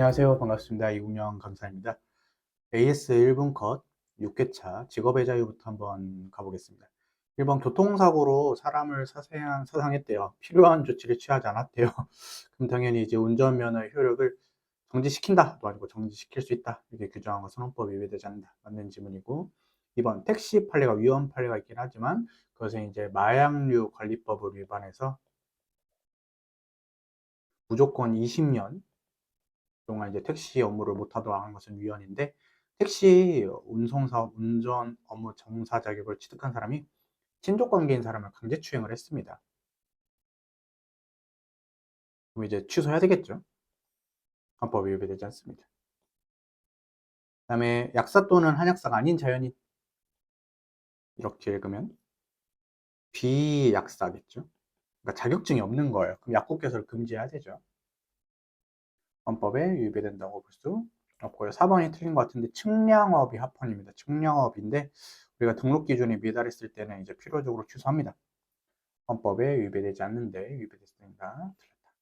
안녕하세요. 반갑습니다. 이국영 강사입니다. AS 1분 컷 6회차 직업의 자유부터 한번 가보겠습니다. 1번 교통사고로 사람을 사상했대요. 필요한 조치를 취하지 않았대요. 그럼 당연히 이제 운전면허의 효력을 정지시킨다도 아니고 정지시킬 수 있다. 이렇게 규정한 것은 헌법 위배되지 않는다. 맞는 지문이고 2번 택시 판례가 위헌 판례가 있긴 하지만 그것은 이제 마약류 관리법을 위반해서 무조건 20년 동안 이제 택시 업무를 못하도록 하는 것은 위헌인데 택시 운송사업 운전 업무 종사 자격을 취득한 사람이 친족 관계인 사람을 강제 추행을 했습니다. 그럼 이제 취소해야 되겠죠. 헌법에 위배되지 않습니다. 그 다음에 약사 또는 한약사가 아닌 자연인 이렇게 읽으면 비약사겠죠. 그러니까 자격증이 없는 거예요. 그럼 약국 개설을 금지해야 되죠. 헌법에 위배된다고 볼 수 없고요. 4번이 틀린 것 같은데 측량업이 합헌입니다. 측량업인데 우리가 등록 기준이 미달했을 때는 이제 필요적으로 취소합니다. 헌법에 위배되지 않는데 위배됐습니다. 틀렸다.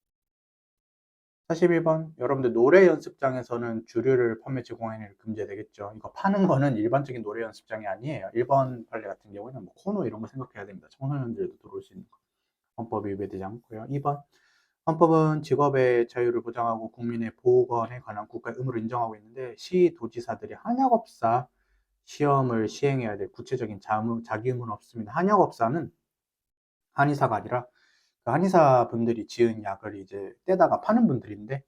41번 여러분들 노래 연습장에서는 주류를 판매 제공하는 일 금지되겠죠. 이거 파는 거는 일반적인 노래 연습장이 아니에요. 1번 판례 같은 경우에는 뭐 코너 이런 거 생각해야 됩니다. 청소년들도 들어올 수 있는 거. 헌법이 위배되지 않고요. 2번 헌법은 직업의 자유를 보장하고 국민의 보건에 관한 국가의 의무를 인정하고 있는데 시도지사들이 한약업사 시험을 시행해야 될 구체적인 자기 의무는 없습니다. 한약업사는 한의사가 아니라 그 한의사 분들이 지은 약을 이제 떼다가 파는 분들인데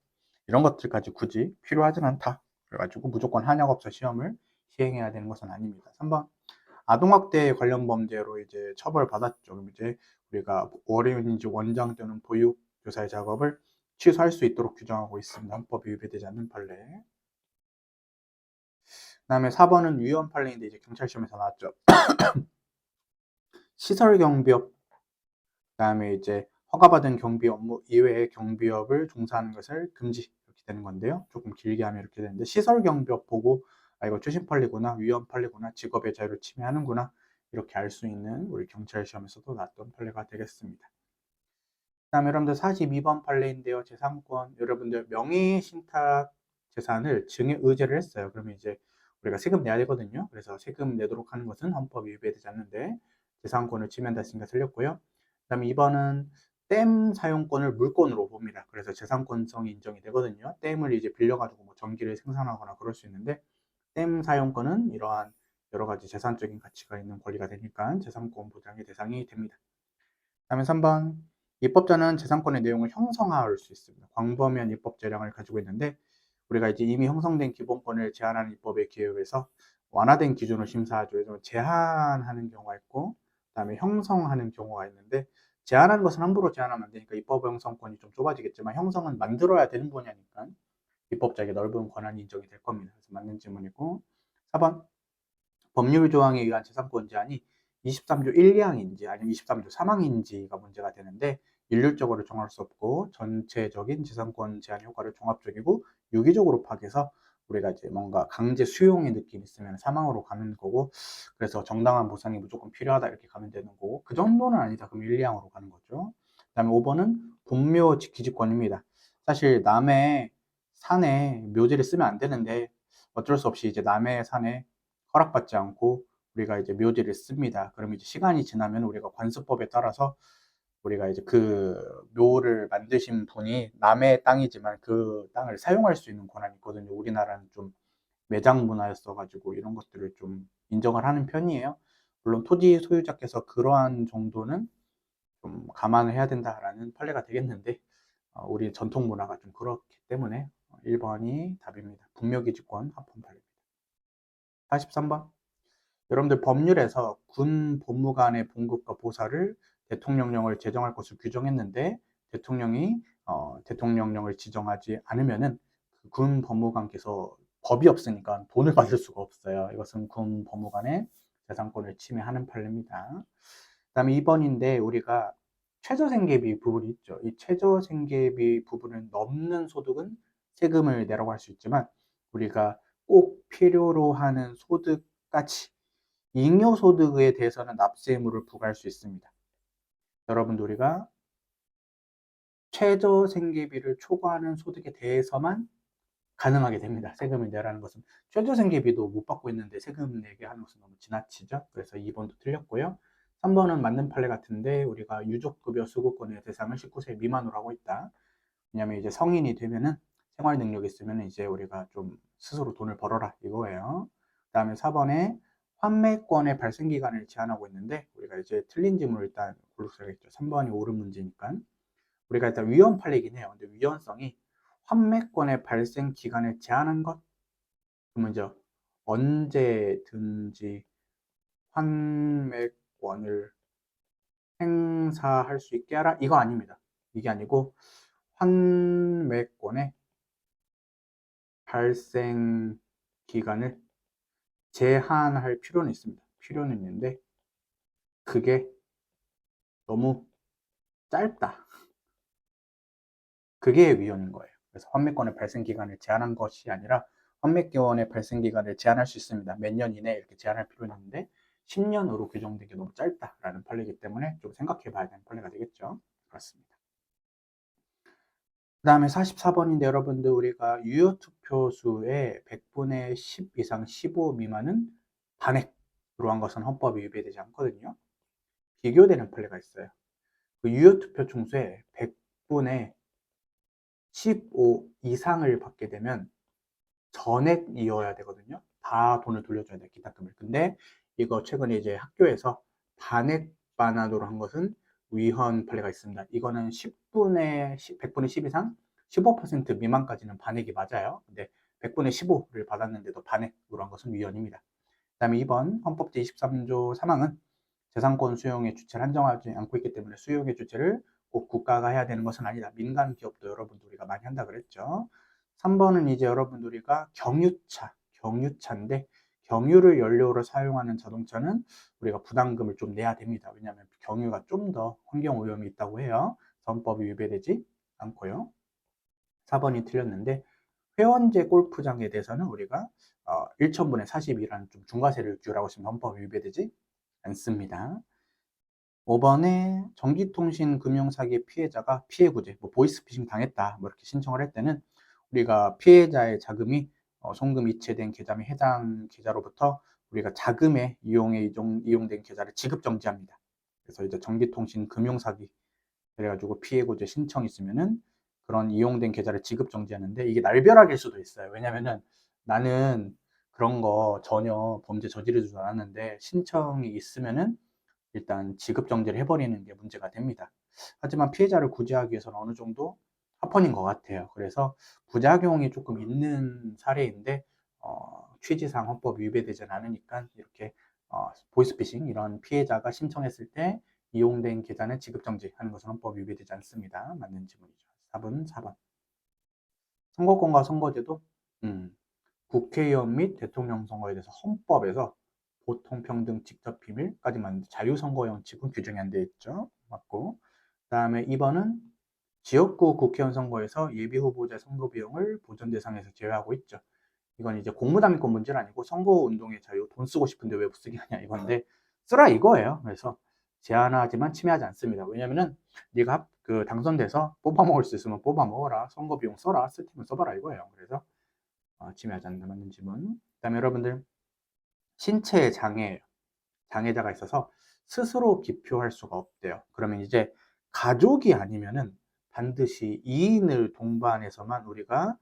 이런 것들까지 굳이 필요하진 않다. 그래가지고 무조건 한약업사 시험을 시행해야 되는 것은 아닙니다. 3번 아동학대 관련 범죄로 이제 처벌받았죠. 그럼 이제 우리가 월요일인지 원장 또는 보육 교사의 작업을 취소할 수 있도록 규정하고 있습니다. 헌법이 위배되지 않는 판례. 그다음에 4번은 위헌 판례인데 이제 경찰 시험에서 나왔죠. 시설 경비업 그다음에 이제 허가받은 경비 업무 이외의 경비업을 종사하는 것을 금지 이렇게 되는 건데요. 조금 길게 하면 이렇게 되는데 시설 경비업 보고 아 이거 최신 판례구나 위헌 판례구나 직업의 자유를 침해하는구나 이렇게 알 수 있는 우리 경찰 시험에서도 나왔던 판례가 되겠습니다. 그다음에 여러분들 42번 판례인데요. 재산권 여러분들 명의신탁 재산을 증여 의제를 했어요. 그러면 이제 우리가 세금 내야 되거든요. 그래서 세금 내도록 하는 것은 헌법이 위배되지 않는데 재산권을 침해한다 했으니까 틀렸고요. 그다음에 2번은 댐 사용권을 물권으로 봅니다. 그래서 재산권성이 인정이 되거든요. 댐을 이제 빌려가지고 뭐 전기를 생산하거나 그럴 수 있는데 댐 사용권은 이러한 여러 가지 재산적인 가치가 있는 권리가 되니까 재산권 보장의 대상이 됩니다. 다음에 3번 입법자는 재산권의 내용을 형성할 수 있습니다. 광범위한 입법 재량을 가지고 있는데 우리가 이제 이미 형성된 기본권을 제한하는 입법에 기여해서 완화된 기준으로 심사하죠. 그래서 제한하는 경우가 있고 그다음에 형성하는 경우가 있는데 제한하는 것은 함부로 제한하면 안 되니까 입법 형성권이 좀 좁아지겠지만 형성은 만들어야 되는 분야니까 입법자에게 넓은 권한이 인정이 될 겁니다. 그래서 맞는 질문이고 4번 법률 조항에 의한 재산권 제한이 23조 1, 2항인지 아니면 23조 3항인지가 문제가 되는데 일률적으로 정할 수 없고 전체적인 재산권 제한 효과를 종합적이고 유기적으로 파악해서 우리가 이제 뭔가 강제 수용의 느낌이 있으면 사망으로 가는 거고 그래서 정당한 보상이 무조건 필요하다 이렇게 가면 되는 거고 그 정도는 아니다 그럼 1, 2항으로 가는 거죠. 그 다음에 5번은 본묘 기지권입니다. 사실 남의 산에 묘지를 쓰면 안 되는데 어쩔 수 없이 이제 남의 산에 허락받지 않고 우리가 이제 묘지를 씁니다. 그러면 이제 시간이 지나면 우리가 관습법에 따라서 우리가 이제 그 묘를 만드신 분이 남의 땅이지만 그 땅을 사용할 수 있는 권한이 있거든요. 우리나라는 좀 매장 문화였어가지고 이런 것들을 좀 인정을 하는 편이에요. 물론 토지 소유자께서 그러한 정도는 좀 감안을 해야 된다라는 판례가 되겠는데 우리 전통 문화가 좀 그렇기 때문에 1번이 답입니다. 분묘기지권 합헌 판례입니다. 43번 여러분들 법률에서 군 법무관의 봉급과 보사를 대통령령을 제정할 것을 규정했는데 대통령이 대통령령을 지정하지 않으면은 군 법무관께서 법이 없으니까 돈을 받을 수가 없어요. 이것은 군 법무관의 재산권을 침해하는 판례입니다. 그다음에 2번인데 우리가 최저생계비 부분이 있죠. 이 최저생계비 부분을 넘는 소득은 세금을 내라고 할 수 있지만 우리가 꼭 필요로 하는 소득까지 잉여소득에 대해서는 납세 의무를 부과할 수 있습니다. 여러분들 우리가 최저생계비를 초과하는 소득에 대해서만 가능하게 됩니다. 세금을 내라는 것은 최저생계비도 못 받고 있는데 세금 내게 하는 것은 너무 지나치죠. 그래서 2번도 틀렸고요. 3번은 맞는 판례 같은데 우리가 유족급여 수급권의 대상을 19세 미만으로 하고 있다. 왜냐면 이제 성인이 되면은 생활 능력이 있으면 이제 우리가 좀 스스로 돈을 벌어라 이거예요. 그다음에 4번에 환매권의 발생 기간을 제한하고 있는데 우리가 이제 틀린 질문을 일단 고르셔야겠죠. 3번이 옳은 문제니까. 우리가 일단 위헌 판례이긴 해요. 근데 위헌성이 환매권의 발생 기간을 제한한 것? 그러면 이제 언제든지 환매권을 행사할 수 있게 하라? 이거 아닙니다. 이게 아니고 환매권의 발생 기간을 제한할 필요는 있습니다. 필요는 있는데 그게 너무 짧다. 그게 위헌인 거예요. 그래서 환매권의 발생 기간을 제한한 것이 아니라 환매권의 발생 기간을 제한할 수 있습니다. 몇 년 이내에 이렇게 제한할 필요는 있는데 10년으로 규정된 게 너무 짧다라는 판례이기 때문에 좀 생각해 봐야 되는 판례가 되겠죠. 그렇습니다. 그 다음에 44번인데 여러분들 우리가 유효투표수의 100분의 10 이상 15 미만은 반액으로 한 것은 헌법에 위배되지 않거든요. 비교되는 판례가 있어요. 그 유효투표 총수의 100분의 15 이상을 받게 되면 전액이어야 되거든요. 다 돈을 돌려줘야 돼, 기타금을. 근데 이거 최근에 이제 학교에서 반액 반환으로 한 것은 위헌 판례가 있습니다. 이거는 100분의 10 이상 15% 미만까지는 반액이 맞아요. 근데 100분의 15를 받았는데도 반액으로 한 것은 위헌입니다. 그 다음에 2번 헌법 제23조 3항은 재산권 수용의 주체를 한정하지 않고 있기 때문에 수용의 주체를 꼭 국가가 해야 되는 것은 아니다. 민간 기업도 여러분들 우리가 많이 한다 그랬죠. 3번은 이제 여러분들 우리가 경유차인데 경유를 연료로 사용하는 자동차는 우리가 부담금을 좀 내야 됩니다. 왜냐하면 경유가 좀 더 환경 오염이 있다고 해요. 헌법이 위배되지 않고요. 4번이 틀렸는데 회원제 골프장에 대해서는 우리가 1천분의 40이라는 좀 중과세를 주라고 했으면 헌법이 위배되지 않습니다. 5번에 전기통신 금융사기 피해자가 피해구제, 뭐 보이스피싱 당했다, 뭐 이렇게 신청을 할 때는 우리가 피해자의 자금이 송금 이체된 계좌 및 해당 계좌로부터 우리가 자금의 이용에 이용된 계좌를 지급 정지합니다. 그래서 이제 전기통신 금융사기 그래가지고 피해구제 신청 있으면은 그런 이용된 계좌를 지급 정지하는데 이게 날벼락일 수도 있어요. 왜냐면은 나는 그런 거 전혀 범죄 저지르지도 않았는데 신청이 있으면은 일단 지급 정지를 해버리는 게 문제가 됩니다. 하지만 피해자를 구제하기 위해서는 어느 정도 합헌인 것 같아요. 그래서 부작용이 조금 있는 사례인데 취지상 헌법 위배되지 않으니까 이렇게 보이스피싱 이런 피해자가 신청했을 때 이용된 계좌는 지급 정지하는 것은 헌법 위배되지 않습니다. 맞는 지문이죠. 4번, 4번. 선거권과 선거제도 국회의원 및 대통령 선거에 대해서 헌법에서 보통평등 직접 비밀까지 만 자유선거 원칙은 규정이 안 되어 있죠. 맞고. 그 다음에 2번은 지역구 국회의원 선거에서 예비후보자 선거 비용을 보전 대상에서 제외하고 있죠. 이건 이제 공무담임권 문제는 아니고 선거운동의 자유, 돈 쓰고 싶은데 왜 못 쓰게 하냐 이건데 쓰라 이거예요. 그래서 제한하지만 침해하지 않습니다. 왜냐면은 네가 그 당선돼서 뽑아먹을 수 있으면 뽑아먹어라. 선거 비용 써라. 쓸 테면 써봐라 이거예요. 그래서 침해하지 않는다 맞는 질문. 그 다음에 여러분들 신체 장애자가 있어서 스스로 기표할 수가 없대요. 그러면 이제 가족이 아니면은 반드시 2인을 동반해서만 우리가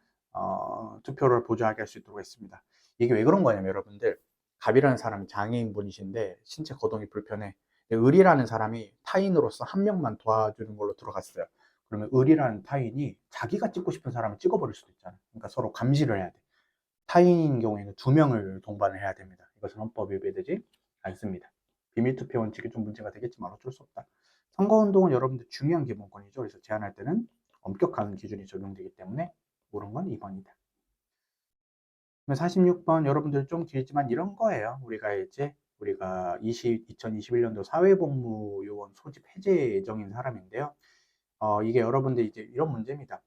투표를 보조하게 할 수 있도록 했습니다. 이게 왜 그런 거냐면 여러분들 갑이라는 사람이 장애인분이신데 신체 거동이 불편해. 을이라는 사람이 타인으로서 한 명만 도와주는 걸로 들어갔어요. 그러면 을이라는 타인이 자기가 찍고 싶은 사람을 찍어버릴 수도 있잖아요. 그러니까 서로 감시를 해야 돼. 타인인 경우에는 2명을 동반을 해야 됩니다. 이것은 헌법 위배되지 않습니다. 비밀투표 원칙이 좀 문제가 되겠지만 어쩔 수 없다. 선거운동은 여러분들 중요한 기본권이죠. 그래서 제한할 때는 엄격한 기준이 적용되기 때문에 옳은 건 2번이다. 46번 여러분들 좀 길지만 이런 거예요. 우리가 2021년도 사회복무요원 소집 해제 예정인 사람인데요. 이게 여러분들 이제 이런 문제입니다.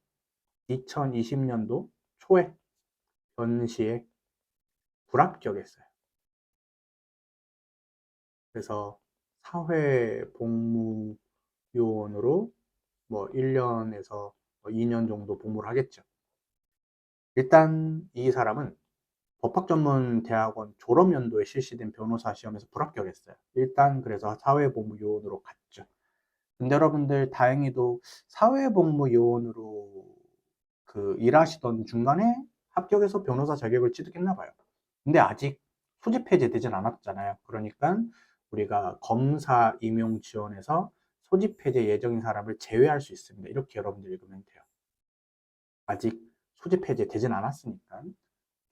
2020년도 초에 전시에 불합격했어요. 그래서 사회복무요원으로 뭐 1년에서 2년 정도 복무를 하겠죠. 일단 이 사람은 법학전문대학원 졸업연도에 실시된 변호사 시험에서 불합격했어요. 일단 그래서 사회복무요원으로 갔죠. 근데 여러분들 다행히도 사회복무요원으로 일하시던 중간에 합격해서 변호사 자격을 취득했나 봐요. 근데 아직 소집 해제되진 않았잖아요. 그러니까 우리가 검사 임용 지원에서 소집 해제 예정인 사람을 제외할 수 있습니다. 이렇게 여러분들 읽으면 돼요. 아직 소집 해제 되진 않았으니까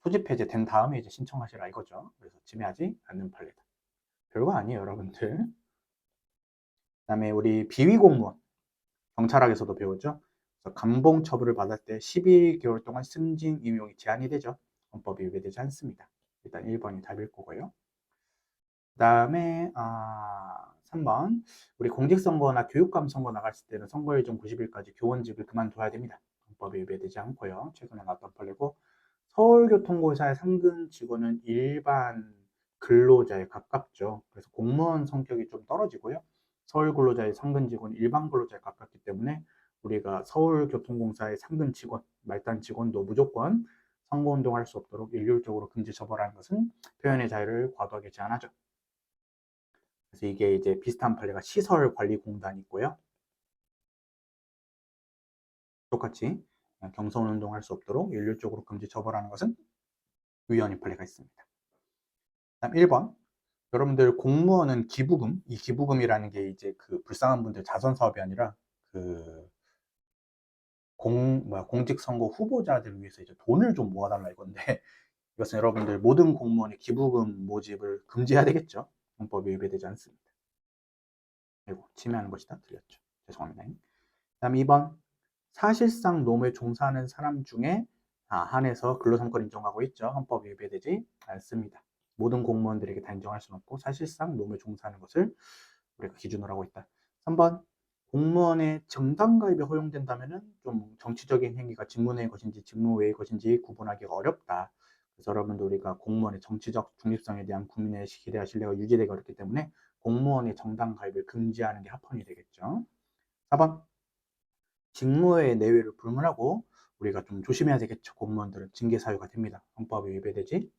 소집 해제 된 다음에 이제 신청하시라 이거죠. 그래서 지매하지 않는 판례다. 별거 아니에요, 여러분들. 그다음에 우리 비위 공무원 경찰학에서도 배우죠. 그래서 감봉 처분을 받을 때 12개월 동안 승진 임용이 제한이 되죠. 헌법이 위배되지 않습니다. 일단 1번이 답일 거고요. 그 다음에 3번 우리 공직선거나 교육감 선거 나갔을 때는 선거일 전 90일까지 교원직을 그만둬야 됩니다. 헌법이 위배되지 않고요. 최근에 나왔던 판례고 서울교통공사의 상근 직원은 일반 근로자에 가깝죠. 그래서 공무원 성격이 좀 떨어지고요. 서울 근로자의 상근 직원 일반 근로자에 가깝기 때문에 우리가 서울교통공사의 상근 직원, 말단 직원도 무조건 선거운동할 수 없도록 일률적으로 금지 처벌하는 것은 표현의 자유를 과도하게 제한하죠. 그래서 이게 이제 비슷한 판례가 시설관리공단이 있고요. 똑같이 경선운동할 수 없도록 일률적으로 금지 처벌하는 것은 위헌의 판례가 있습니다. 다음 1번. 여러분들 공무원은 기부금, 이 기부금이라는 게 이제 불쌍한 분들 자선 사업이 아니라 공직선거 후보자들 위해서 이제 돈을 좀 모아달라 이건데 이것은 여러분들 모든 공무원의 기부금 모집을 금지해야 되겠죠. 헌법이 위배되지 않습니다. 그리고 침해하는 것이다. 틀렸죠. 죄송합니다. 다음 2번. 사실상 노무에 종사하는 사람 중에 한해서 근로상권 인정하고 있죠. 헌법이 위배되지 않습니다. 모든 공무원들에게 다 인정할 수는 없고 사실상 노무에 종사하는 것을 우리가 기준으로 하고 있다. 3번. 공무원의 정당 가입이 허용된다면 좀 정치적인 행위가 직무내의 것인지 직무외의 것인지 구분하기가 어렵다. 그래서 여러분들 우리가 공무원의 정치적 중립성에 대한 국민의 기대와 신뢰가 유지되기 어렵기 때문에 공무원의 정당 가입을 금지하는 게 합헌이 되겠죠. 4번. 직무의 내외를 불문하고 우리가 좀 조심해야 되겠죠. 공무원들은 징계 사유가 됩니다. 헌법이 위배되지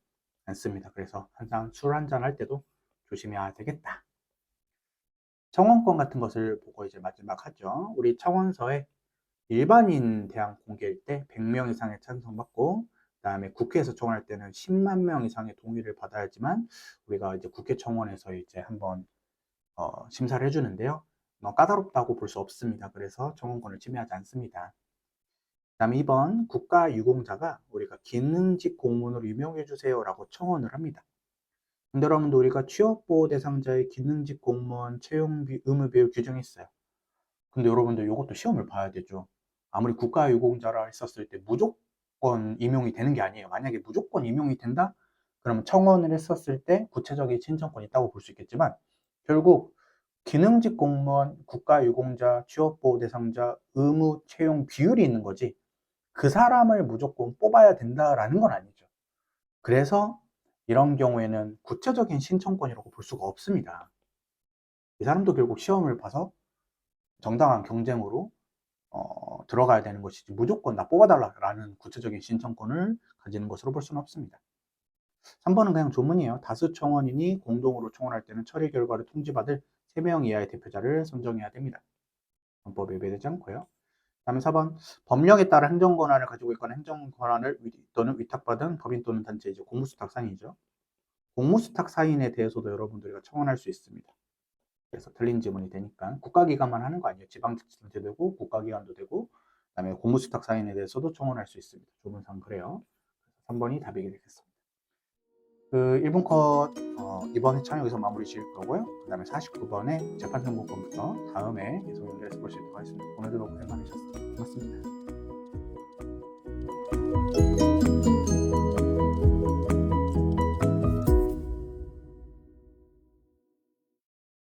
않습니다. 그래서 항상 술 한잔 할 때도 조심해야 되겠다. 청원권 같은 것을 보고 이제 마지막 하죠. 우리 청원서에 일반인 대항 공개일 때 100명 이상의 찬성받고 그다음에 국회에서 청원할 때는 10만 명 이상의 동의를 받아야지만 우리가 이제 국회 청원에서 이제 한번 심사를 해주는데요. 까다롭다고 볼 수 없습니다. 그래서 청원권을 침해하지 않습니다. 그 다음에 2번 국가유공자가 우리가 기능직 공무원으로 유명해 주세요라고 청원을 합니다. 근데 여러분들 우리가 취업보호 대상자의 기능직 공무원 채용비 의무 비율 규정이 있어요. 근데 여러분들 이것도 시험을 봐야 되죠. 아무리 국가유공자라 했었을 때 무조건 임용이 되는 게 아니에요. 만약에 무조건 임용이 된다? 그러면 청원을 했었을 때 구체적인 신청권이 있다고 볼 수 있겠지만 결국 기능직 공무원, 국가유공자, 취업보호 대상자, 의무 채용 비율이 있는 거지 그 사람을 무조건 뽑아야 된다라는 건 아니죠. 그래서 이런 경우에는 구체적인 신청권이라고 볼 수가 없습니다. 이 사람도 결국 시험을 봐서 정당한 경쟁으로 들어가야 되는 것이지 무조건 나 뽑아달라라는 구체적인 신청권을 가지는 것으로 볼 수는 없습니다. 3번은 그냥 조문이에요. 다수 청원인이 공동으로 청원할 때는 처리 결과를 통지받을 3명 이하의 대표자를 선정해야 됩니다. 헌법에 위배되지 않고요. 다음에 4번 법령에 따라 행정권한을 가지고 있거나 행정권한을 또는 위탁받은 법인 또는 단체 이제 공무수탁 사인이죠. 공무수탁 사인에 대해서도 여러분들이 청원할 수 있습니다. 그래서 틀린 지문이 되니까 국가기관만 하는 거 아니에요. 지방자치단체도 되고 국가기관도 되고 그다음에 공무수탁 사인에 대해서도 청원할 수 있습니다. 조문상 그래요. 3번이 답이 되겠습니다. 1번 컷 이번 회차는 여기서 마무리 지을 거고요. 그 다음에 49번에 재판 선고권부터 다음에 계속 연결해서 볼 수 있도록 하겠습니다. 오늘도 고생 많으셨습니다. 고맙습니다.